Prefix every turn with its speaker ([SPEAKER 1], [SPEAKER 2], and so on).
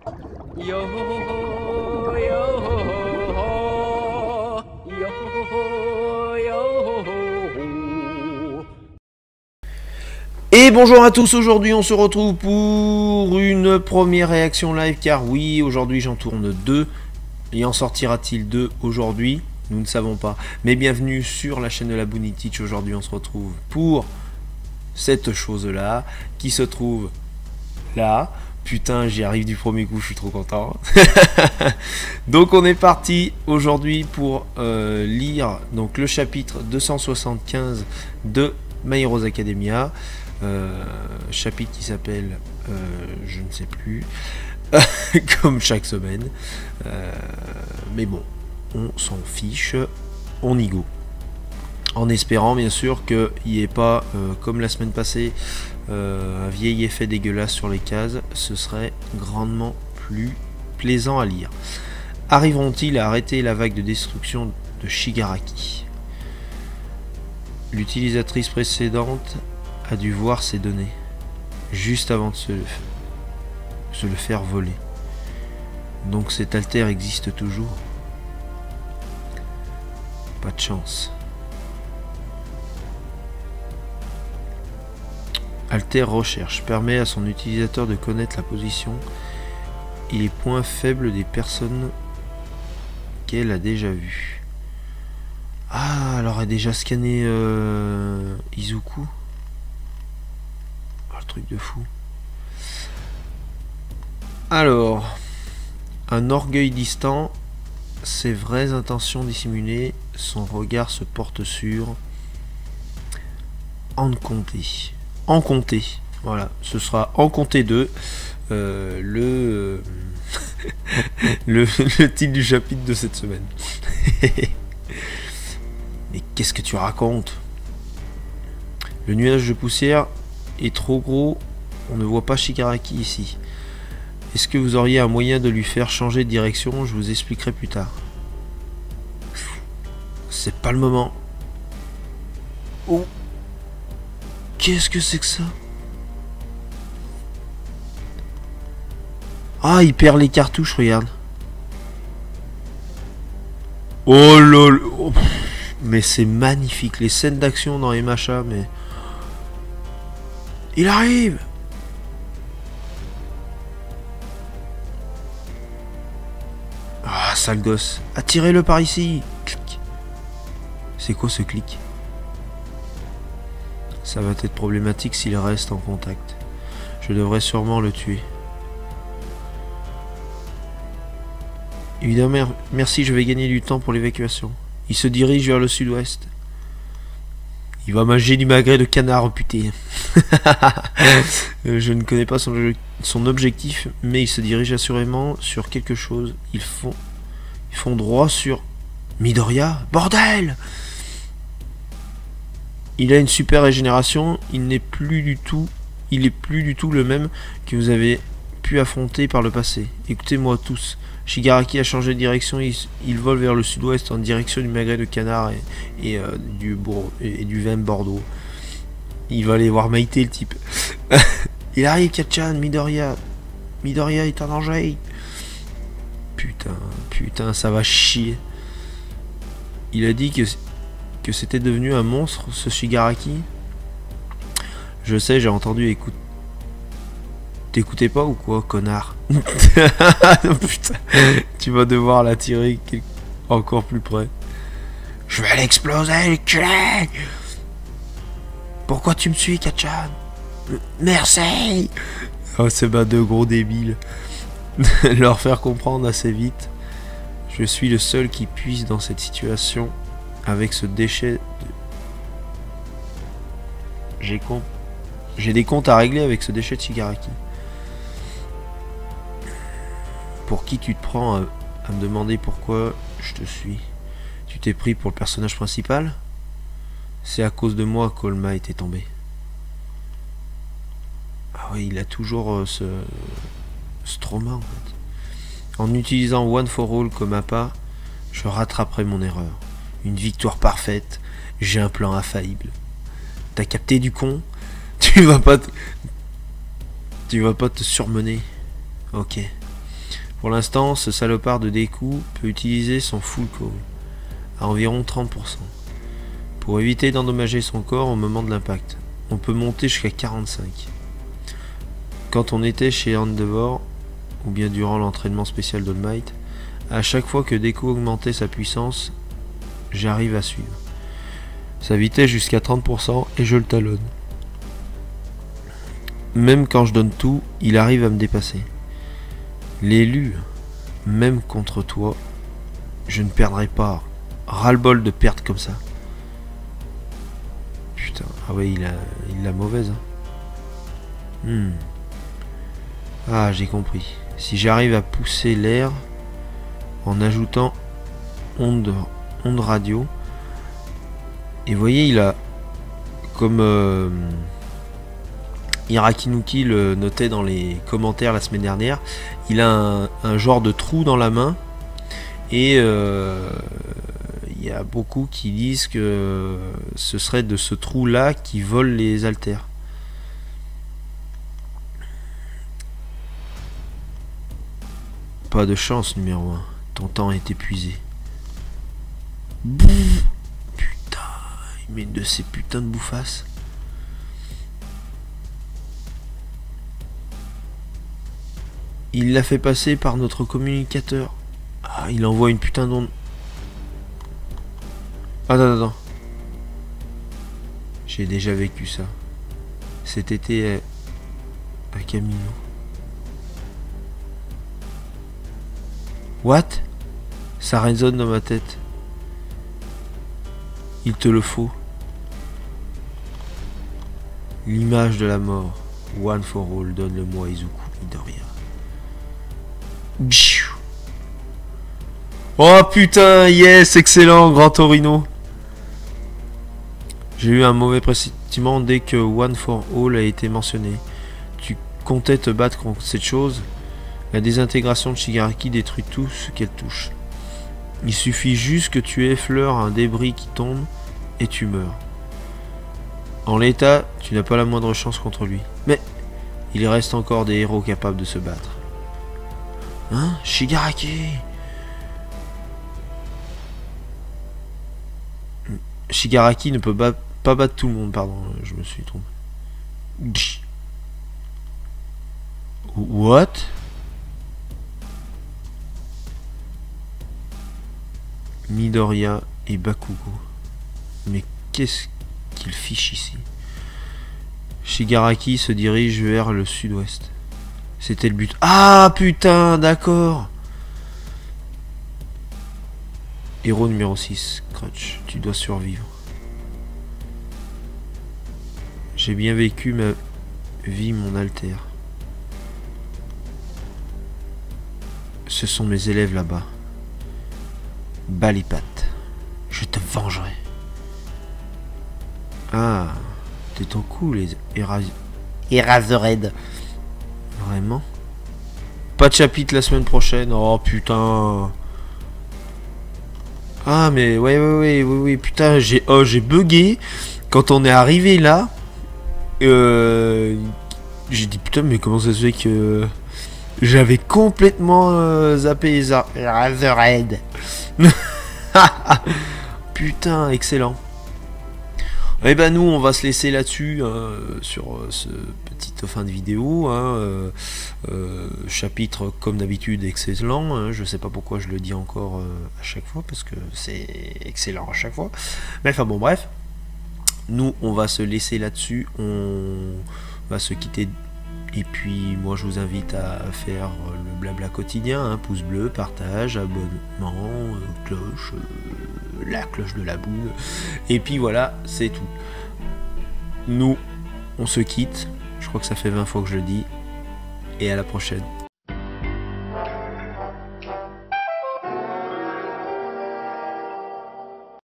[SPEAKER 1] Yo ho ho ho, yo ho ho ho, yo ho ho ho, yo ho ho ho.
[SPEAKER 2] Et bonjour à tous, aujourd'hui on se retrouve pour une première réaction live car oui, aujourd'hui j'en tourne deux. Et en sortira-t-il deux aujourd'hui? Nous ne savons pas. Mais bienvenue sur la chaîne de la Bounty Teach. Aujourd'hui on se retrouve pour cette chose-là qui se trouve là. Putain, j'y arrive du premier coup, je suis trop content. Donc on est parti aujourd'hui pour lire donc, le chapitre 275 de My Heroes Academia. Chapitre qui s'appelle je ne sais plus comme chaque semaine, mais bon, on s'en fiche, on y go, en espérant bien sûr qu'il n'y ait pas comme la semaine passée un vieil effet dégueulasse sur les cases. Ce serait grandement plus plaisant à lire. Arriveront-ils à arrêter la vague de destruction de Shigaraki? L'utilisatrice précédente a dû voir ses données juste avant de se le faire voler. Donc cet alter existe toujours? Pas de chance. Alter recherche permet à son utilisateur de connaître la position et les points faibles des personnes qu'elle a déjà vues. Ah, alors elle a déjà scanné Izuku. Oh, le truc de fou. Alors, un orgueil distant, ses vraies intentions dissimulées, son regard se porte sur Enconté. Enconté, voilà, ce sera Enconté 2, le titre du chapitre de cette semaine. Mais qu'est-ce que tu racontes? Le nuage de poussière est trop gros, on ne voit pas Shigaraki ici. Est-ce que vous auriez un moyen de lui faire changer de direction? Je vous expliquerai plus tard. C'est pas le moment. Oh, qu'est-ce que c'est que ça? Ah, il perd les cartouches, regarde. Oh lol. Oh, mais c'est magnifique. Les scènes d'action dans MHA, mais... Il arrive! Ah, sale gosse. Attirez-le par ici. Clic. C'est quoi ce clic? Ça va être problématique s'il reste en contact. Je devrais sûrement le tuer. Évidemment, merci, je vais gagner du temps pour l'évacuation. Il se dirige vers le sud-ouest. Il va manger du magret de canard amputé. Je ne connais pas son objectif, mais il se dirige assurément sur quelque chose. Ils font droit sur Midoriya. Bordel! Il a une super régénération. Il est plus du tout le même que vous avez pu affronter par le passé. Écoutez-moi tous. Shigaraki a changé de direction. Il vole vers le sud-ouest en direction du magret de canard et du vin Bordeaux. Il va aller voir Maïté, le type. Il arrive, Kachan, Midoriya. Midoriya est en danger. Putain, ça va chier. Il a dit que c'était devenu un monstre, ce Shigaraki. Je sais, j'ai entendu. Écoute. T'écoutais pas ou quoi, connard? Putain, tu vas devoir l'attirer encore plus près. Je vais l'exploser, le culé! Pourquoi tu me suis, Kachan? Merci! Oh, c'est bah de gros débiles. Leur faire comprendre assez vite. Je suis le seul qui puisse dans cette situation avec ce déchet. J'ai des comptes à régler avec ce déchet de Shigaraki. Pour qui tu te prends à me demander pourquoi je te suis? Tu t'es pris pour le personnage principal? C'est à cause de moi qu'Olma était tombé. Ah oui, il a toujours ce trauma en fait. En utilisant One for All comme appât, je rattraperai mon erreur. Une victoire parfaite, j'ai un plan infaillible. T'as capté du con? Tu vas pas te surmener. Ok. Pour l'instant, ce salopard de Deku peut utiliser son full call à environ 30% pour éviter d'endommager son corps au moment de l'impact. On peut monter jusqu'à 45. Quand on était chez Endeavor, ou bien durant l'entraînement spécial d'All Might, à chaque fois que Deku augmentait sa puissance, j'arrive à suivre sa vitesse jusqu'à 30% et je le talonne. Même quand je donne tout, il arrive à me dépasser. L'élu, même contre toi, je ne perdrai pas. Ras-le-bol de perdre comme ça. Putain, ah ouais, il l'a mauvaise. Hein. Ah, j'ai compris. Si j'arrive à pousser l'air en ajoutant onde radio, et vous voyez, il a comme Irakinuki le notait dans les commentaires la semaine dernière, il a un genre de trou dans la main et il y a beaucoup qui disent que ce serait de ce trou là qui vole les haltères. Pas de chance numéro 1, ton temps est épuisé. Putain, il met de ces putains de bouffasses. Il l'a fait passer par notre communicateur. Ah, il envoie une putain d'onde. Attends. J'ai déjà vécu ça. Cet été à Camino. What? Ça résonne dans ma tête. Il te le faut. L'image de la mort. One for all, donne-le-moi Izuku Midoriya. Oh putain, yes, excellent, Grand Torino. J'ai eu un mauvais pressentiment dès que One for All a été mentionné. Tu comptais te battre contre cette chose? La désintégration de Shigaraki détruit tout ce qu'elle touche. Il suffit juste que tu effleures un débris qui tombe et tu meurs. En l'état, tu n'as pas la moindre chance contre lui. Mais il reste encore des héros capables de se battre. Hein? Shigaraki? Shigaraki ne peut pas battre tout le monde, pardon, je me suis trompé. What? Midoriya et Bakugo. Mais qu'est-ce qu'ils fichent ici? Shigaraki se dirige vers le sud-ouest. C'était le but. Ah putain, d'accord. Héros numéro 6, Crutch, tu dois survivre. J'ai bien vécu ma vie, mon alter. Ce sont mes élèves là-bas. Bas les pattes. Je te vengerai. Ah, t'es ton coup, les Eraserhead. Vraiment? Pas de chapitre la semaine prochaine. Oh putain. Ah mais ouais, putain, j'ai bugué quand on est arrivé là. J'ai dit putain, mais comment ça se fait que j'avais complètement zappé les Razorhead. Putain, excellent. Et ben nous on va se laisser là-dessus sur ce petite fin de vidéo. Chapitre comme d'habitude excellent. Je sais pas pourquoi je le dis encore à chaque fois parce que c'est excellent à chaque fois. Mais enfin bon bref. Nous on va se laisser là-dessus. On va se quitter. Et puis moi je vous invite à faire le blabla quotidien, pouce bleu, partage, abonnement, cloche, la cloche de la boule. Et puis voilà, c'est tout. Nous, on se quitte. Je crois que ça fait 20 fois que je le dis. Et à la prochaine.